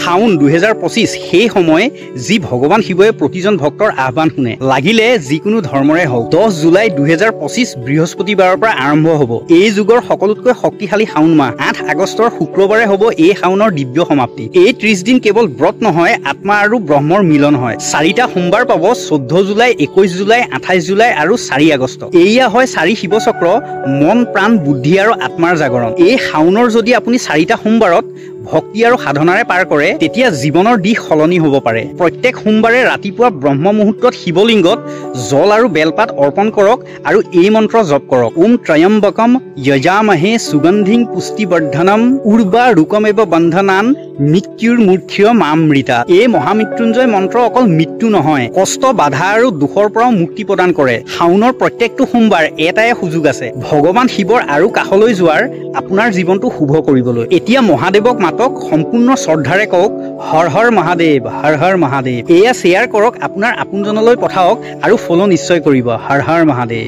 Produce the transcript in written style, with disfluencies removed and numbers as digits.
শাওন 2025 সেই সময় যি ভগৱান শিৱয়ে প্ৰতিজন ভক্তৰ আহ্বান শুনে লাগিলে যিকোনো ধৰ্মৰে হওক 10 জুলাই 2025 বৃহস্পতিবাৰৰ পৰা আৰম্ভ হ'ব এই যুগৰ সকলোতকৈ শক্তিশালী শাওন মাহ 8 আগষ্টৰ শুক্ৰবাৰে হ'ব এই শাওনৰ দিব্য সমাপ্তি এই 30 দিন কেৱল ব্ৰত নহয় আত্মা আৰু ব্ৰহ্মৰ মিলন হয় 4টা সোমবাৰ পাব 14 জুলাই 21 জুলাই 28 জুলাই আৰু 4 আগষ্ট এয়া হয় 4 শিৱ চক্ৰ মন প্ৰাণ বুদ্ধি আৰু আত্মাৰ জাগৰণ এই শাওনৰ যদি আপুনি 4টা সোমবাৰত ভক্তি আৰু সাধনাৰে পাৰ কৰে তেতিয়া জীৱনৰ দিশ সলনি হ'ব পাৰে প্ৰত্যেক সোমবাৰে ৰাতিপুৱা ব্ৰহ্ম মুহূৰ্তত শিৱলিংগত জল আৰু বেলপাত অৰ্পণ কৰক আৰু এই মন্ত্ৰ জপ কৰক ওম ত্ৰয়ম্বকম যজামহে সুগন্ধিং পুষ্টিবৰ্ধনম উৰ্বা ৰুকমেব বন্ধনান মৃত্যুৰ মূৰ্খ্য মামৃতা এই মহামৃত্যুঞ্জয় মন্ত্ৰ অকল মৃত্যু নহয় কষ্ট বাধা আৰু দুখৰ পৰা মুক্তি প্ৰদান কৰে শাওনৰ প্ৰত্যেকটো সোমবাৰ এটাই সুযোগ আছে ভগৱান শিৱৰ আৰু কাষলৈ যোৱাৰ আপোনাৰ জীৱনটো শুভ কৰিবলৈ এতিয়া মহাদেৱক মাতক সম্পূৰ্ণ শ্ৰদ্ধাৰে কওক হৰ হৰ মহাদেৱ হৰ হৰ মহাদেৱ এয়া শ্বেয়াৰ কৰক আপোনাৰ আপোনজনলৈ পঠাওক আৰু ফলো নিশ্চয় কৰিব হৰ হৰ মহাদেৱ